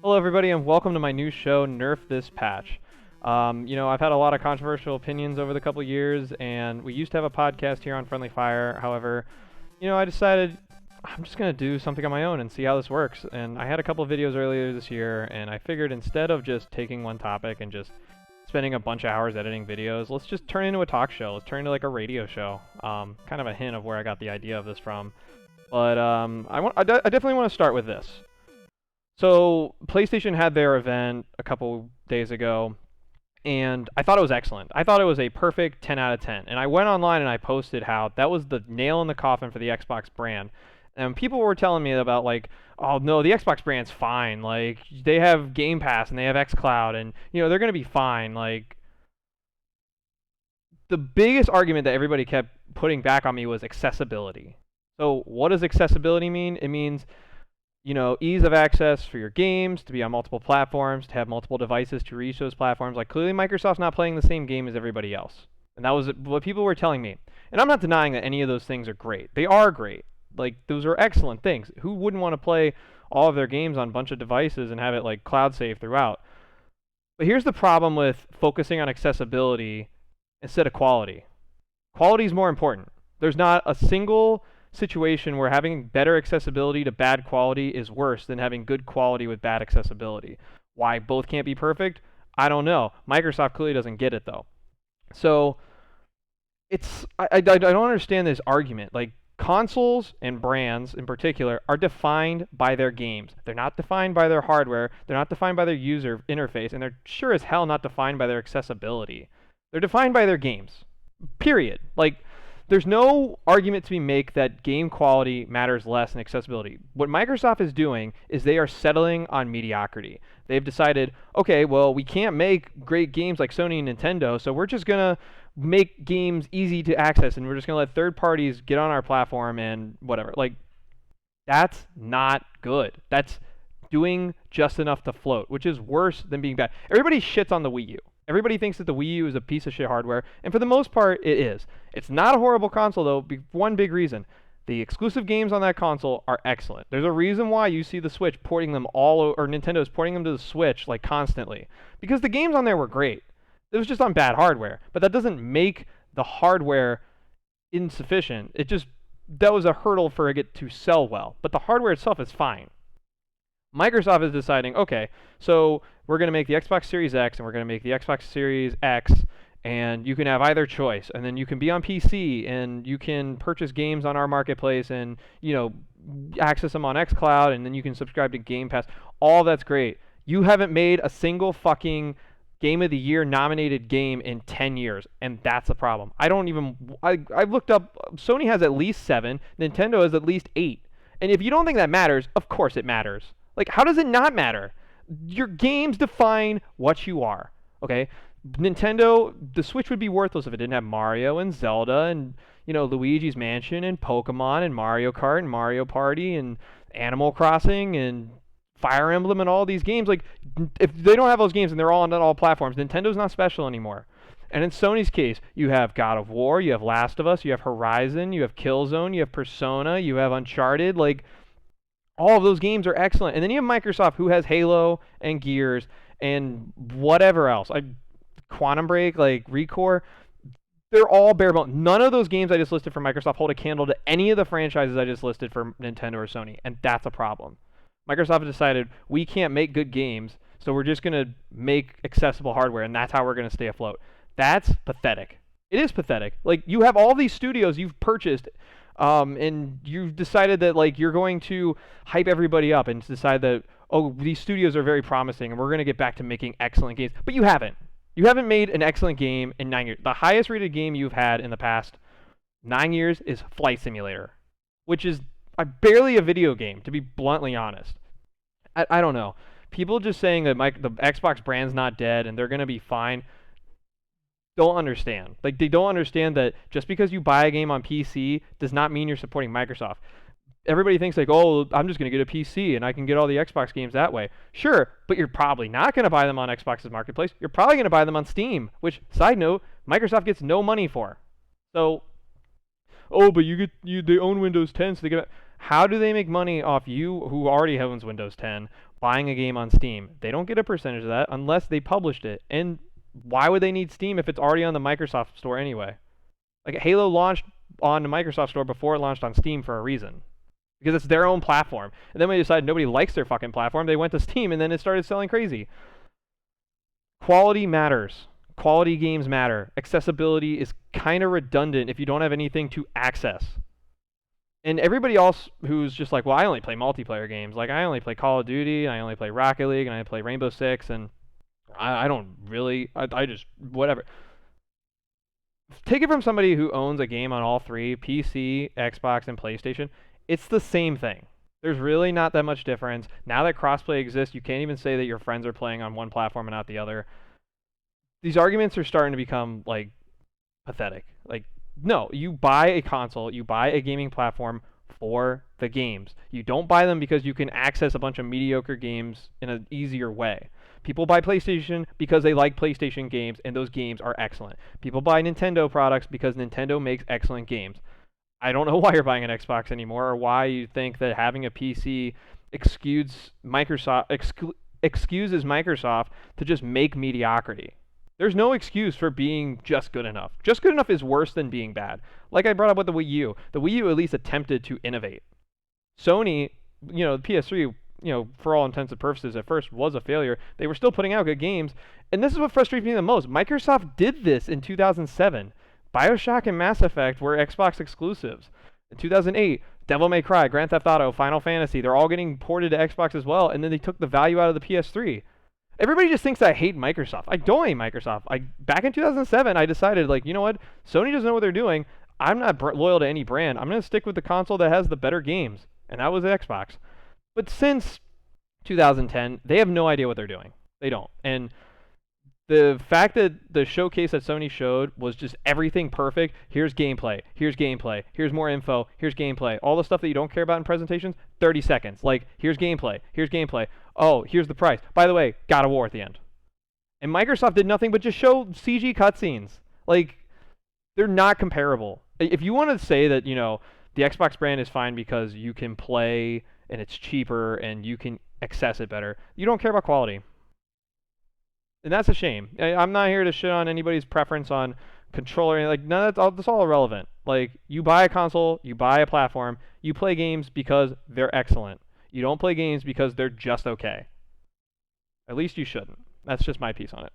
Hello, everybody, and welcome to my new show, Nerf This Patch. I've had a lot of controversial opinions over the couple years, and we used to have a podcast here on Friendly Fire. However, I decided I'm just going to do something on my own and see how this works. And I had a couple of videos earlier this year, and I figured instead of just taking one topic and just spending a bunch of hours editing videos, let's just turn it into a talk show. Let's turn it into like a radio show. Kind of a hint of where I got the idea of this from. But I definitely want to start with this. So PlayStation had their event a couple days ago, and I thought it was excellent. I thought it was a perfect 10 out of 10. And I went online and I posted how that was the nail in the coffin for the Xbox brand. And people were telling me about like, oh no, the Xbox brand's fine. Like they have Game Pass and they have xCloud, and they're gonna be fine. Like the biggest argument that everybody kept putting back on me was accessibility. So what does accessibility mean? It means ease of access for your games, to be on multiple platforms, to have multiple devices to reach those platforms. Like, clearly Microsoft's not playing the same game as everybody else. And that was what people were telling me. And I'm not denying that any of those things are great. They are great. Like, those are excellent things. Who wouldn't want to play all of their games on a bunch of devices and have it, like, cloud save throughout? But here's the problem with focusing on accessibility instead of quality. Quality is more important. There's not a single situation where having better accessibility to bad quality is worse than having good quality with bad accessibility. Why both can't be perfect? I don't know. Microsoft clearly doesn't get it though. So I don't understand this argument. Like, consoles and brands in particular are defined by their games. They're not defined by their hardware. They're not defined by their user interface, and they're sure as hell not defined by their accessibility. They're defined by their games. Period. Like, there's no argument to be made that game quality matters less than accessibility. What Microsoft is doing is they are settling on mediocrity. They've decided, okay, well, we can't make great games like Sony and Nintendo, so we're just going to make games easy to access, and we're just going to let third parties get on our platform and whatever. Like, that's not good. That's doing just enough to float, which is worse than being bad. Everybody shits on the Wii U. Everybody thinks that the Wii U is a piece of shit hardware, and for the most part, it is. It's not a horrible console, though, one big reason. The exclusive games on that console are excellent. There's a reason why you see the Switch porting them or Nintendo's porting them to the Switch, like, constantly. Because the games on there were great. It was just on bad hardware. But that doesn't make the hardware insufficient. That was a hurdle for it to sell well. But the hardware itself is fine. Microsoft is deciding, okay, so we're going to make the Xbox Series X and we're going to make the Xbox Series X, and you can have either choice, and then you can be on PC and you can purchase games on our marketplace and access them on xCloud, and then you can subscribe to Game Pass. All that's great. You haven't made a single fucking Game of the Year nominated game in 10 years, and that's a problem. I've looked up, Sony has at least 7, Nintendo has at least 8. And if you don't think that matters, of course it matters. Like, how does it not matter? Your games define what you are, okay? Nintendo, the Switch would be worthless if it didn't have Mario and Zelda and, Luigi's Mansion and Pokemon and Mario Kart and Mario Party and Animal Crossing and Fire Emblem and all these games. Like, if they don't have those games and they're all on all platforms, Nintendo's not special anymore. And in Sony's case, you have God of War, you have Last of Us, you have Horizon, you have Killzone, you have Persona, you have Uncharted. Like, all of those games are excellent. And then you have Microsoft, who has Halo and Gears and whatever else. Quantum Break, like Recore. They're all bare bones. None of those games I just listed for Microsoft hold a candle to any of the franchises I just listed for Nintendo or Sony. And that's a problem. Microsoft has decided we can't make good games, so we're just going to make accessible hardware, and that's how we're going to stay afloat. That's pathetic. It is pathetic. Like, you have all these studios you've purchased, and you've decided that, like, you're going to hype everybody up and decide that, oh, these studios are very promising and we're going to get back to making excellent games. But you haven't. You haven't made an excellent game in 9 years. The highest rated game you've had in the past 9 years is Flight Simulator, which is barely a video game, to be bluntly honest. I don't know. People just saying that the Xbox brand's not dead and they're going to be fine don't understand. Like, they don't understand that just because you buy a game on PC does not mean you're supporting Microsoft. Everybody thinks like, oh, I'm just going to get a PC and I can get all the Xbox games that way. Sure, but you're probably not going to buy them on Xbox's marketplace. You're probably going to buy them on Steam, which, side note, Microsoft gets no money for. So, oh, but they own Windows 10, so they get. How do they make money off you who already owns Windows 10 buying a game on Steam? They don't get a percentage of that unless they published it. And why would they need Steam if it's already on the Microsoft Store anyway? Like Halo launched on the Microsoft Store before it launched on Steam for a reason. Because it's their own platform. And then when they decided nobody likes their fucking platform, they went to Steam and then it started selling crazy. Quality matters. Quality games matter. Accessibility is kind of redundant if you don't have anything to access. And everybody else who's just like, well, I only play multiplayer games. Like, I only play Call of Duty, and I only play Rocket League, and I play Rainbow Six, and I don't really, I just, whatever. Take it from somebody who owns a game on all three, PC, Xbox, and PlayStation. It's the same thing. There's really not that much difference. Now that crossplay exists, you can't even say that your friends are playing on one platform and not the other. These arguments are starting to become, like, pathetic. Like, no, you buy a console, you buy a gaming platform for the games. You don't buy them because you can access a bunch of mediocre games in an easier way. People buy PlayStation because they like PlayStation games, and those games are excellent. People buy Nintendo products because Nintendo makes excellent games. I don't know why you're buying an Xbox anymore, or why you think that having a PC excuses Microsoft to just make mediocrity. There's no excuse for being just good enough. Just good enough is worse than being bad. Like I brought up with the Wii U. The Wii U at least attempted to innovate. Sony, the PS3, for all intents and purposes at first was a failure. They were still putting out good games. And this is what frustrates me the most. Microsoft did this in 2007. BioShock and Mass Effect were Xbox exclusives. In 2008, Devil May Cry, Grand Theft Auto, Final Fantasy, they're all getting ported to Xbox as well. And then they took the value out of the PS3. Everybody just thinks I hate Microsoft. I don't hate Microsoft. Back in 2007, I decided, like, you know what? Sony doesn't know what they're doing. I'm not loyal to any brand. I'm going to stick with the console that has the better games. And that was the Xbox. But since 2010, they have no idea what they're doing. They don't. And the fact that the showcase that Sony showed was just everything perfect. Here's gameplay. Here's gameplay. Here's more info. Here's gameplay. All the stuff that you don't care about in presentations, 30 seconds. Like, here's gameplay. Here's gameplay. Oh, here's the price. By the way, God of War at the end. And Microsoft did nothing but just show CG cutscenes. Like, they're not comparable. If you want to say that, the Xbox brand is fine because you can play and it's cheaper and you can access it better, you don't care about quality. And that's a shame. I'm not here to shit on anybody's preference on controller. Like, none of that's all irrelevant. Like, you buy a console, you buy a platform, you play games because they're excellent. You don't play games because they're just okay. At least you shouldn't. That's just my piece on it.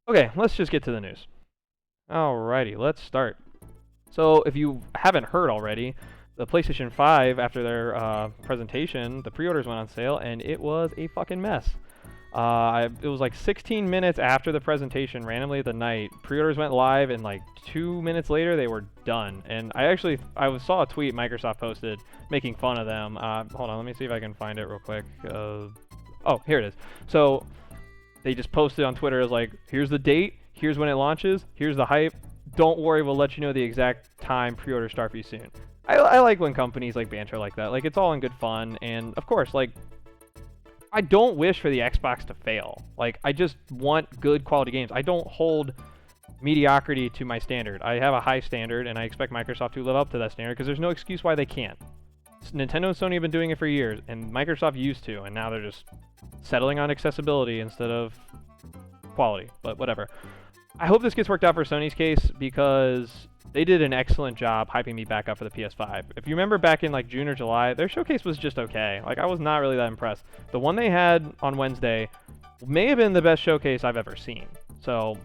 Okay, let's just get to the news. Alrighty, let's start. So, if you haven't heard already, the PlayStation 5, after their presentation, the pre-orders went on sale, and it was a fucking mess. It was like 16 minutes after the presentation, randomly at the night. Pre-orders went live, and like 2 minutes later, they were done. And I saw a tweet Microsoft posted making fun of them. Hold on, let me see if I can find it real quick. Oh, here it is. So they just posted on Twitter as like, here's the date, here's when it launches, here's the hype. Don't worry, we'll let you know the exact time pre-orders start for you soon. I like when companies like banter like that. Like, it's all in good fun, and of course, like, I don't wish for the Xbox to fail. Like, I just want good quality games. I don't hold mediocrity to my standard. I have a high standard, and I expect Microsoft to live up to that standard because there's no excuse why they can't. Nintendo and Sony have been doing it for years, and Microsoft used to, and now they're just settling on accessibility instead of quality. But whatever. I hope this gets worked out for Sony's case because they did an excellent job hyping me back up for the PS5. If you remember back in like June or July, their showcase was just okay. Like, I was not really that impressed. The one they had on Wednesday may have been the best showcase I've ever seen. So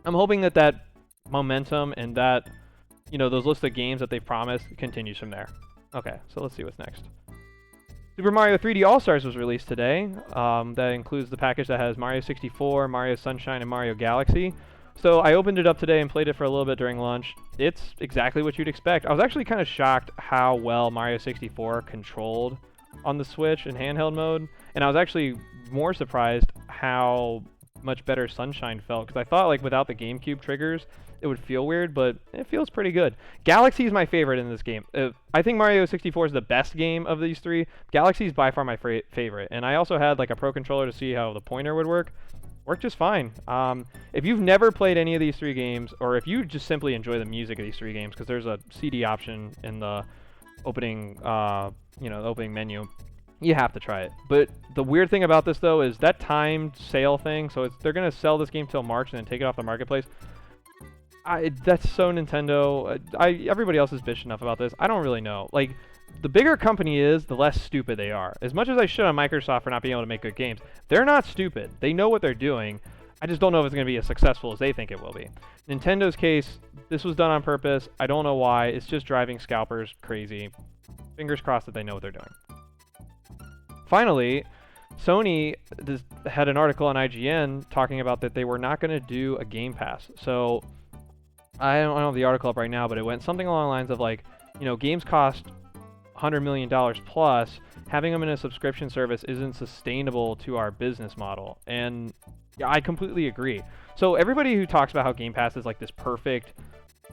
I'm hoping that momentum and that, those lists of games that they've promised continues from there. Okay, so let's see what's next. Super Mario 3D All-Stars was released today. That includes the package that has Mario 64, Mario Sunshine, and Mario Galaxy. So I opened it up today and played it for a little bit during lunch. It's exactly what you'd expect. I was actually kind of shocked how well Mario 64 controlled on the Switch in handheld mode. And I was actually more surprised how much better Sunshine felt. Because I thought, like, without the GameCube triggers, it would feel weird, but it feels pretty good. Galaxy is my favorite in this game. I think Mario 64 is the best game of these three. Galaxy is by far my favorite. And I also had, like, a Pro Controller to see how the pointer would work. Worked just fine. If you've never played any of these three games, or if you just simply enjoy the music of these three games, because there's a CD option in the opening, the opening menu. You have to try it. But the weird thing about this though is that timed sale thing. So they're gonna sell this game till March and then take it off the marketplace. That's so Nintendo. Everybody else is bitch enough about this. I don't really know. Like, the bigger a company is, the less stupid they are. As much as I shit on Microsoft for not being able to make good games, they're not stupid. They know what they're doing. I just don't know if it's going to be as successful as they think it will be. Nintendo's case, this was done on purpose. I don't know why. It's just driving scalpers crazy. Fingers crossed that they know what they're doing. Finally, Sony had an article on IGN talking about that they were not going to do a Game Pass. So I don't have the article up right now, but it went something along the lines of like, games cost $100 million plus. Having them in a subscription service isn't sustainable to our business model. And yeah, I completely agree. So everybody who talks about how Game Pass is like this perfect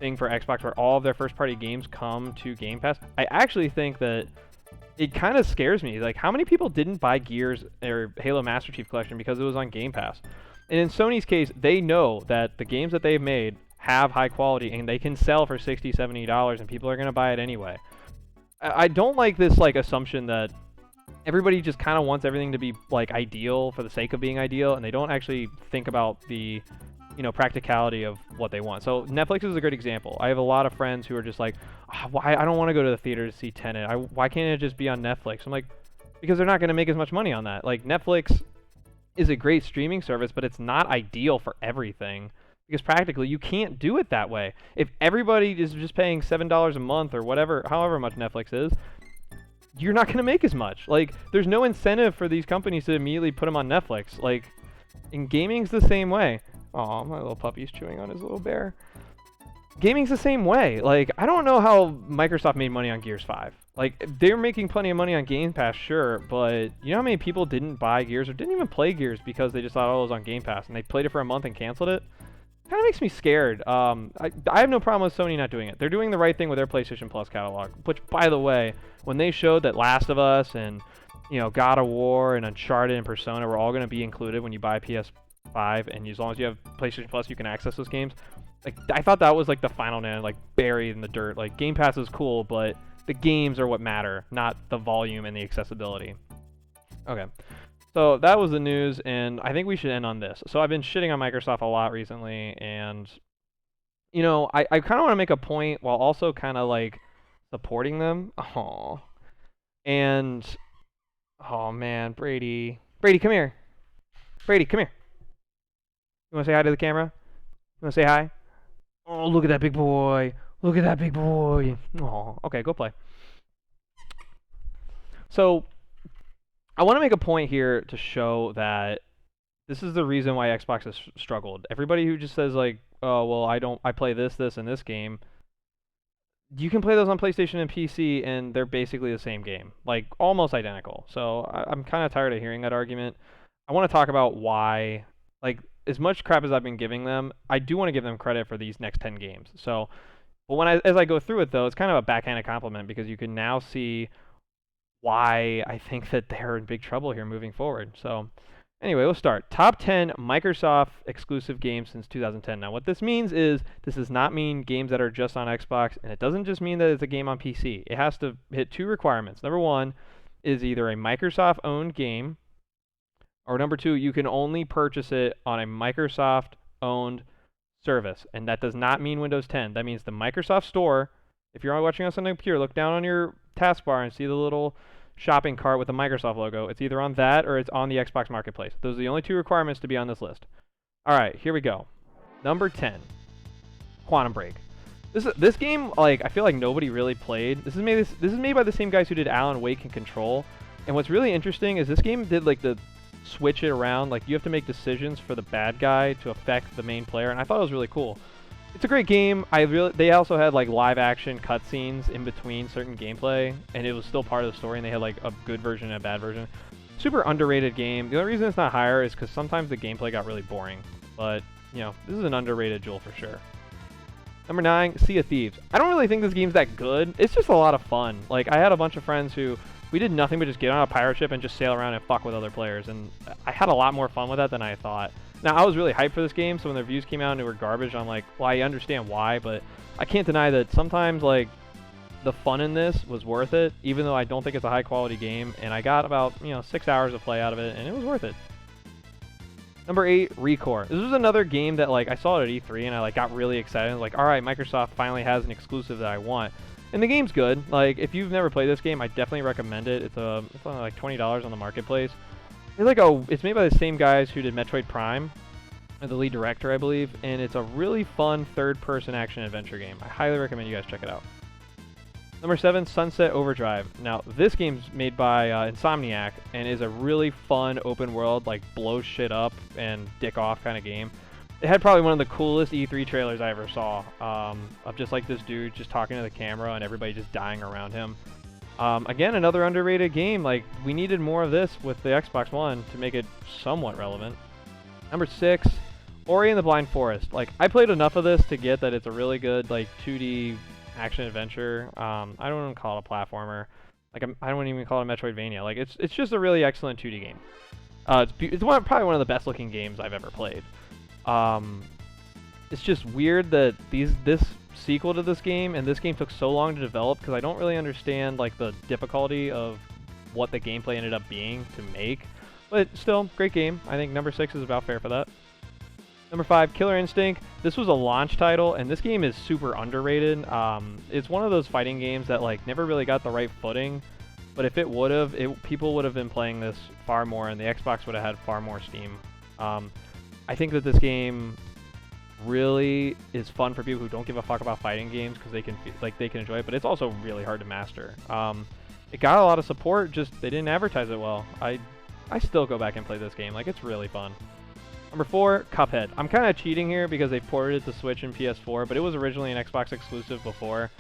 thing for Xbox where all of their first-party games come to Game Pass, I actually think that it kind of scares me. Like, how many people didn't buy Gears or Halo Master Chief Collection because it was on Game Pass? And in Sony's case, they know that the games that they've made have high quality and they can sell for $60, $70 and people are going to buy it anyway. I don't like this like assumption that everybody just kind of wants everything to be like ideal for the sake of being ideal, and they don't actually think about the practicality of what they want. So Netflix is a good example. I have a lot of friends who are just like, why I don't want to go to the theater to see Tenet. Why can't it just be on Netflix? I'm like, because they're not going to make as much money on that. Like, Netflix is a great streaming service, but it's not ideal for everything. Because practically, you can't do it that way. If everybody is just paying $7 a month or whatever, however much Netflix is, you're not going to make as much. Like, there's no incentive for these companies to immediately put them on Netflix. Like, in gaming's the same way. Aw, my little puppy's chewing on his little bear. Gaming's the same way. Like, I don't know how Microsoft made money on Gears 5. Like, they're making plenty of money on Game Pass, sure, but you know how many people didn't buy Gears or didn't even play Gears because they just thought, oh, it was on Game Pass, and they played it for a month and canceled it? Kind of makes me scared. I have no problem with Sony not doing it. They're doing the right thing with their PlayStation Plus catalog. Which, by the way, when they showed that Last of Us and God of War and Uncharted and Persona were all going to be included when you buy PS5, and as long as you have PlayStation Plus, you can access those games. Like, I thought that was like the final nail, like buried in the dirt. Like, Game Pass is cool, but the games are what matter, not the volume and the accessibility. Okay. So that was the news, and I think we should end on this. So I've been shitting on Microsoft a lot recently, and, I kind of want to make a point while also kind of, like, supporting them. Aww. And, oh, man, Brady. Brady, come here. Brady, come here. You want to say hi to the camera? You want to say hi? Oh, look at that big boy. Look at that big boy. Aw. Okay, go play. So I want to make a point here to show that this is the reason why Xbox has struggled. Everybody who just says like, oh, well, I play this, and this game. You can play those on PlayStation and PC, and they're basically the same game, like almost identical. So I'm kind of tired of hearing that argument. I want to talk about why, like, as much crap as I've been giving them, I do want to give them credit for these next 10 games. So, but as I go through it, though, it's kind of a backhanded compliment because you can now see why I think that they're in big trouble here moving forward. So anyway, we'll start. Top 10 Microsoft exclusive games since 2010. Now, what this means is this does not mean games that are just on Xbox, and it doesn't just mean that it's a game on PC. It has to hit two requirements. Number one is either a Microsoft-owned game, or number two, you can only purchase it on a Microsoft-owned service, and that does not mean Windows 10. That means the Microsoft Store. If you're watching us on a computer, look down on your taskbar and see the little shopping cart with the Microsoft logo. It's either on that or it's on the Xbox Marketplace. Those are the only two requirements to be on this list. All right, here we go. Number 10, Quantum Break. This game, like, I feel like nobody really played. This is made by the same guys who did Alan Wake and Control. And what's really interesting is this game did like the switch it around. Like, you have to make decisions for the bad guy to affect the main player, and I thought it was really cool. It's a great game. They also had like live action cutscenes in between certain gameplay, and it was still part of the story, and they had like a good version and a bad version. Super underrated game. The only reason it's not higher is because sometimes the gameplay got really boring. But, this is an underrated jewel for sure. Number 9, Sea of Thieves. I don't really think this game's that good. It's just a lot of fun. Like, I had a bunch of friends who, we did nothing but just get on a pirate ship and just sail around and fuck with other players, and I had a lot more fun with that than I thought. Now, I was really hyped for this game, so when the reviews came out and they were garbage, I'm like, well, I understand why, but I can't deny that sometimes, like, the fun in this was worth it, even though I don't think it's a high quality game, and I got about 6 hours of play out of it, and it was worth it. Number 8, Recore. This was another game that like I saw it at E3 and I like got really excited. I was like, all right, Microsoft finally has an exclusive that I want. And the game's good. Like if you've never played this game, I definitely recommend it. It's only like $20 on the marketplace. It's made by the same guys who did Metroid Prime, the lead director, I believe, and it's a really fun third-person action adventure game. I highly recommend you guys check it out. Number 7, Sunset Overdrive. Now, this game's made by Insomniac and is a really fun open world, like blow shit up and dick off kind of game. It had probably one of the coolest E3 trailers I ever saw, of just like this dude just talking to the camera and everybody just dying around him. Again, another underrated game. Like, we needed more of this with the Xbox One to make it somewhat relevant. Number 6, Ori and the Blind Forest. Like, I played enough of this to get that it's a really good, like, 2D action adventure. I don't even call it a platformer. Like, I don't even call it a Metroidvania. Like, it's just a really excellent 2D game. It's probably one of the best looking games I've ever played. It's just weird that this sequel to this game and this game took so long to develop, because I don't really understand like the difficulty of what the gameplay ended up being to make. But still, great game. I think number 6 is about fair for that. Number 5, Killer Instinct. This was a launch title, and this game is super underrated. It's one of those fighting games that like never really got the right footing, but if it would have, people would have been playing this far more, and the Xbox would have had far more steam. I think that this game really is fun for people who don't give a fuck about fighting games, because they can enjoy it, but it's also really hard to master. It got a lot of support, just they didn't advertise it well. I still go back and play this game. Like, it's really fun. Number 4, Cuphead. I'm kind of cheating here because they ported it to Switch and PS4, but it was originally an Xbox exclusive before,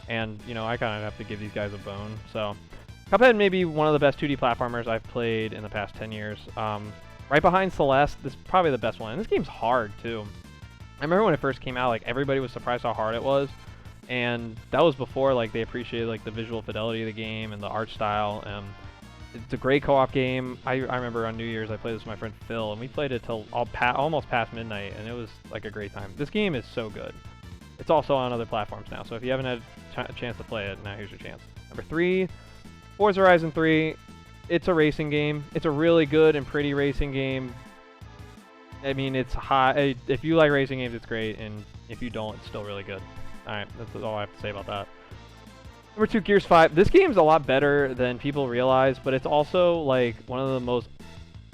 and, I kind of have to give these guys a bone. So, Cuphead may be one of the best 2D platformers I've played in the past 10 years. Right behind Celeste, this is probably the best one. And this game's hard, too. I remember when it first came out, like, everybody was surprised how hard it was, and that was before, like, they appreciated, like, the visual fidelity of the game and the art style. It's a great co-op game. I remember on New Year's I played this with my friend Phil, and we played it till almost past midnight, and it was like a great time. This game is so good. It's also on other platforms now, so if you haven't had a chance to play it, now here's your chance. Number 3, Forza Horizon 3. It's a racing game. It's a really good and pretty racing game. I mean, it's high. If you like racing games, it's great, and if you don't, it's still really good. Alright, that's all I have to say about that. Number 2, Gears 5. This game's a lot better than people realize, but it's also like one of the most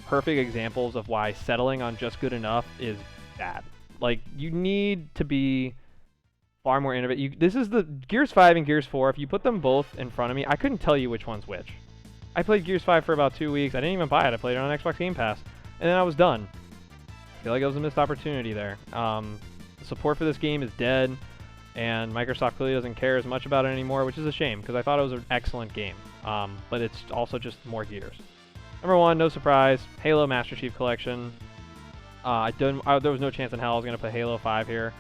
perfect examples of why settling on just good enough is bad. Like, you need to be far more innovative. This is the Gears 5 and Gears 4. If you put them both in front of me, I couldn't tell you which one's which. I played Gears 5 for about 2 weeks. I didn't even buy it. I played it on Xbox Game Pass, and then I was done. I feel like it was a missed opportunity there. The support for this game is dead, and Microsoft clearly doesn't care as much about it anymore, which is a shame, because I thought it was an excellent game. But it's also just more Gears. Number 1, no surprise, Halo Master Chief Collection. There was no chance in hell I was going to play Halo 5 here.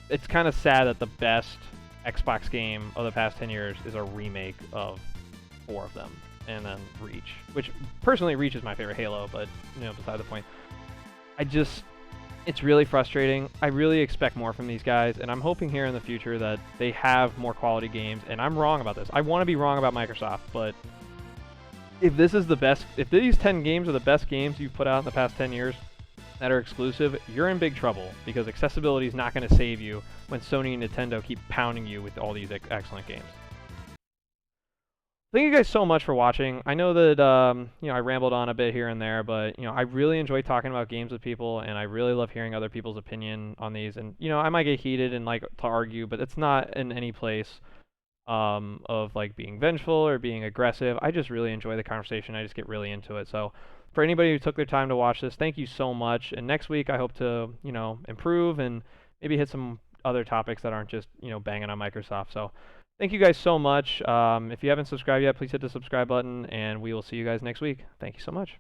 It's kind of sad that the best Xbox game of the past 10 years is a remake of 4 of them, and then Reach, which personally Reach is my favorite Halo, but beside the point. It's really frustrating. I really expect more from these guys, and I'm hoping here in the future that they have more quality games, and I'm wrong about this. I want to be wrong about Microsoft, but if this is the best, if these 10 games are the best games you've put out in the past 10 years that are exclusive, you're in big trouble, because accessibility is not going to save you when Sony and Nintendo keep pounding you with all these excellent games. Thank you guys so much for watching. I know that I rambled on a bit here and there, but I really enjoy talking about games with people, and I really love hearing other people's opinion on these. And I might get heated and like to argue, but it's not in any place of like being vengeful or being aggressive. I just really enjoy the conversation. I just get really into it. So for anybody who took their time to watch this, thank you so much. And next week I hope to improve and maybe hit some other topics that aren't just banging on Microsoft. So thank you guys so much. If you haven't subscribed yet, please hit the subscribe button, and we will see you guys next week. Thank you so much.